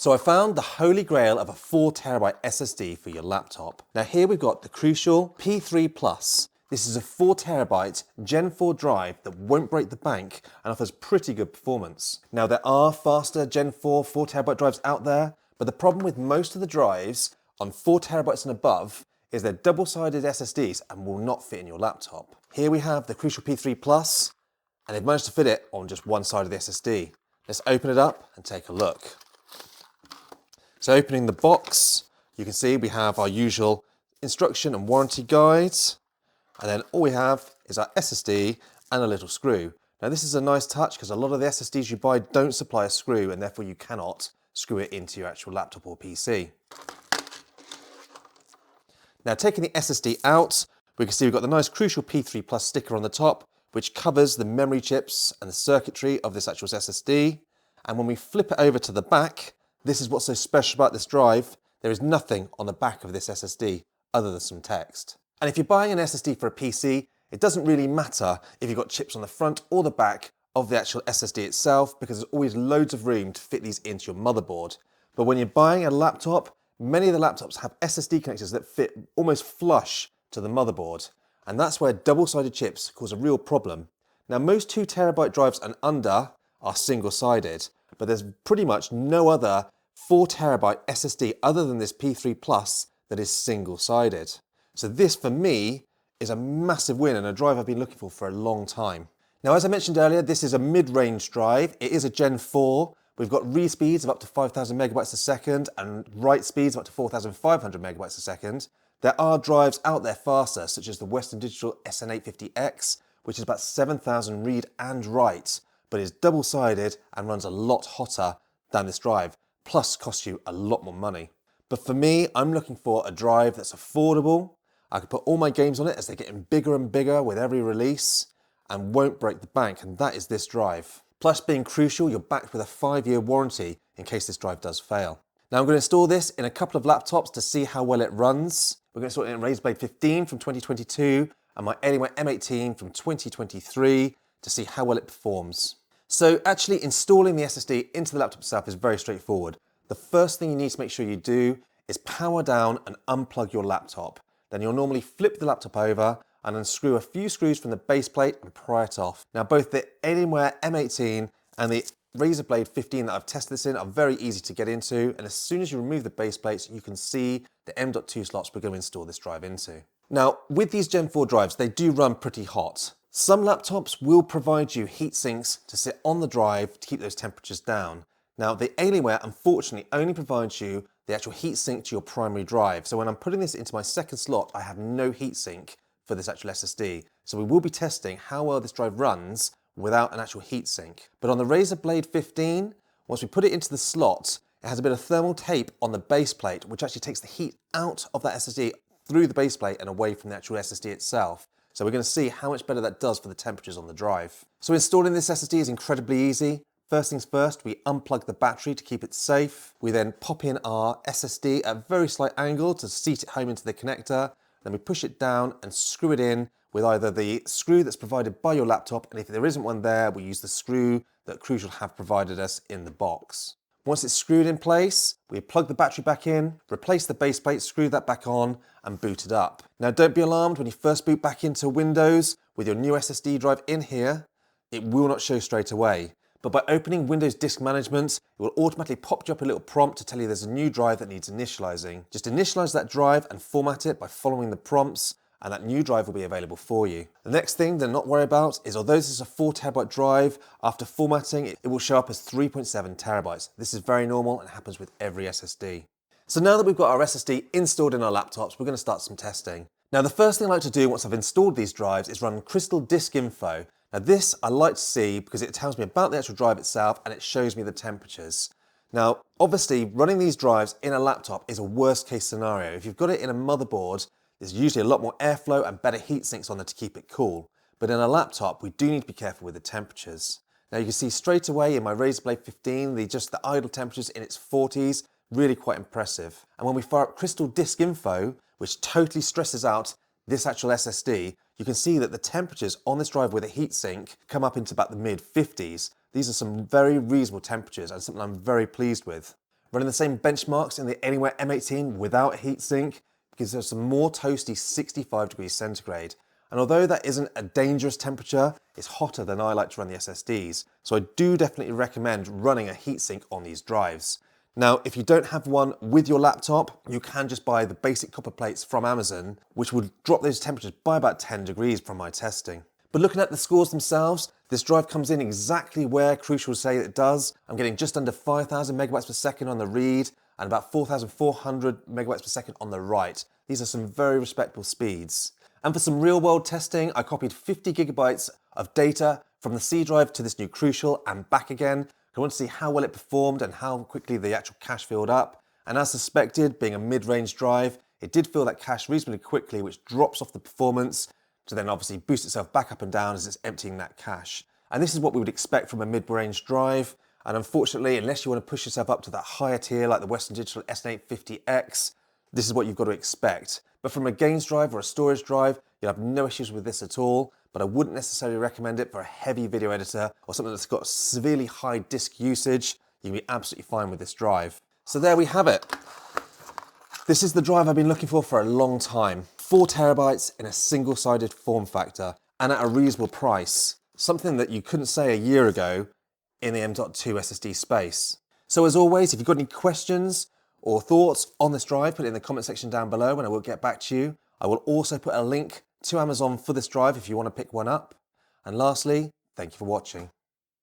So I found the holy grail of a 4TB SSD for your laptop. Now here we've got the crucial P3 Plus. This is a 4TB Gen 4 drive that won't break the bank and offers pretty good performance. Now there are faster Gen 4 4TB drives out there, but the problem with most of the drives on 4TB and above is they're double-sided SSDs and will not fit in your laptop. Here we have the crucial P3 Plus, and they've managed to fit it on just one side of the SSD. Let's open it up and take a look. So opening the box, you can see we have our usual instruction and warranty guides, and then all we have is our SSD and a little screw. Now this is a nice touch because a lot of the SSDs you buy don't supply a screw, and therefore you cannot screw it into your actual laptop or PC. Now taking the SSD out, we can see we've got the nice crucial P3 Plus sticker on the top, which covers the memory chips and the circuitry of this actual SSD. And when we flip it over to the back, this is what's so special about this drive. There is nothing on the back of this SSD other than some text. And if you're buying an SSD for a PC, it doesn't really matter if you've got chips on the front or the back of the actual SSD itself, because there's always loads of room to fit these into your motherboard. But when you're buying a laptop, many of the laptops have SSD connectors that fit almost flush to the motherboard. And that's where double-sided chips cause a real problem. Now most 2TB drives and under are single-sided, but there's pretty much no other 4TB SSD other than this P3 Plus that is single-sided. So this for me is a massive win and a drive I've been looking for a long time. Now as I mentioned earlier, this is a mid-range drive. It is a Gen 4. We've got read speeds of up to 5,000 megabytes a second and write speeds of up to 4,500 megabytes a second. There are drives out there faster, such as the Western Digital SN850X, which is about 7,000 read and write, but is double-sided and runs a lot hotter than this drive, plus costs you a lot more money. But for me, I'm looking for a drive that's affordable. I can put all my games on it as they're getting bigger and bigger with every release and won't break the bank, and that is this drive. Plus being crucial, you're backed with a 5-year warranty in case this drive does fail. Now I'm going to install this in a couple of laptops to see how well it runs. We're going to install it in Razer Blade 15 from 2022 and my Alienware M.2 from 2023 to see how well it performs. So actually installing the SSD into the laptop itself is very straightforward. The first thing you need to make sure you do is power down and unplug your laptop. Then you'll normally flip the laptop over and unscrew a few screws from the base plate and pry it off. Now both the Alienware M.2 and the Razer Blade 15 that I've tested this in are very easy to get into, and as soon as you remove the base plates, you can see the m.2 slots we're going to install this drive into. Now, with these Gen 4 drives, they do run pretty hot. Some laptops will provide you heat sinks to sit on the drive to keep those temperatures down. Now, the Alienware, unfortunately, only provides you the actual heat sink to your primary drive. So when I'm putting this into my second slot, I have no heat sink for this actual SSD. So we will be testing how well this drive runs without an actual heatsink. But on the Razer Blade 15, once we put it into the slot, it has a bit of thermal tape on the base plate, which actually takes the heat out of that SSD through the base plate and away from the actual SSD itself. So we're going to see how much better that does for the temperatures on the drive. So installing this SSD is incredibly easy. First things first, we unplug the battery to keep it safe. We then pop in our SSD at a very slight angle to seat it home into the connector. Then we push it down and screw it in with either the screw that's provided by your laptop, and if there isn't one there, we use the screw that Crucial have provided us in the box. Once it's screwed in place, we plug the battery back in, replace the base plate, screw that back on, and boot it up. Now don't be alarmed when you first boot back into Windows with your new SSD drive in here, it will not show straight away. But by opening Windows Disk Management, it will automatically pop you up a little prompt to tell you there's a new drive that needs initializing. Just initialize that drive and format it by following the prompts, and that new drive will be available for you. The next thing to not worry about is, although this is a 4TB drive, after formatting, it will show up as 3.7 terabytes. This is very normal and happens with every SSD. So now that we've got our SSD installed in our laptops, we're going to start some testing. Now the first thing I like to do once I've installed these drives is run Crystal Disk Info. Now this I like to see because it tells me about the actual drive itself and it shows me the temperatures. Now obviously running these drives in a laptop is a worst case scenario. If you've got it in a motherboard, there's usually a lot more airflow and better heat sinks on there to keep it cool. But in a laptop, we do need to be careful with the temperatures. Now you can see straight away in my Razer Blade 15, the idle temperatures in its 40s, really quite impressive. And when we fire up Crystal Disk Info, which totally stresses out this actual SSD, you can see that the temperatures on this drive with a heatsink come up into about the mid 50s. These are some very reasonable temperatures and something I'm very pleased with. running the same benchmarks in the Alienware M18 without heatsink, because there's some more toasty 65 degrees centigrade. And although that isn't a dangerous temperature, it's hotter than I like to run the SSDs. So I do definitely recommend running a heatsink on these drives. Now, if you don't have one with your laptop, you can just buy the basic copper plates from Amazon, which would drop those temperatures by about 10 degrees from my testing. But looking at the scores themselves, this drive comes in exactly where Crucial say it does. I'm getting just under 5,000 megabytes per second on the read and about 4,400 megabytes per second on the write. These are some very respectable speeds. And for some real world testing, I copied 50 gigabytes of data from the C drive to this new Crucial and back again. I want to see how well it performed and how quickly the actual cache filled up. And as suspected, being a mid-range drive, it did fill that cache reasonably quickly, which drops off the performance to then obviously boost itself back up and down as it's emptying that cache. And this is what we would expect from a mid-range drive. And unfortunately, unless you want to push yourself up to that higher tier like the Western Digital S850X, this is what you've got to expect. But from a games drive or a storage drive, you'll have no issues with this at all, but I wouldn't necessarily recommend it for a heavy video editor or something that's got severely high disk usage. You can be absolutely fine with this drive. So there we have it. This is the drive I've been looking for a long time. 4 terabytes in a single-sided form factor and at a reasonable price. Something that you couldn't say a year ago in the M.2 SSD space. So as always, if you've got any questions or thoughts on this drive, put it in the comment section down below and I will get back to you. I will also put a link to Amazon for this drive if you want to pick one up. And lastly, thank you for watching.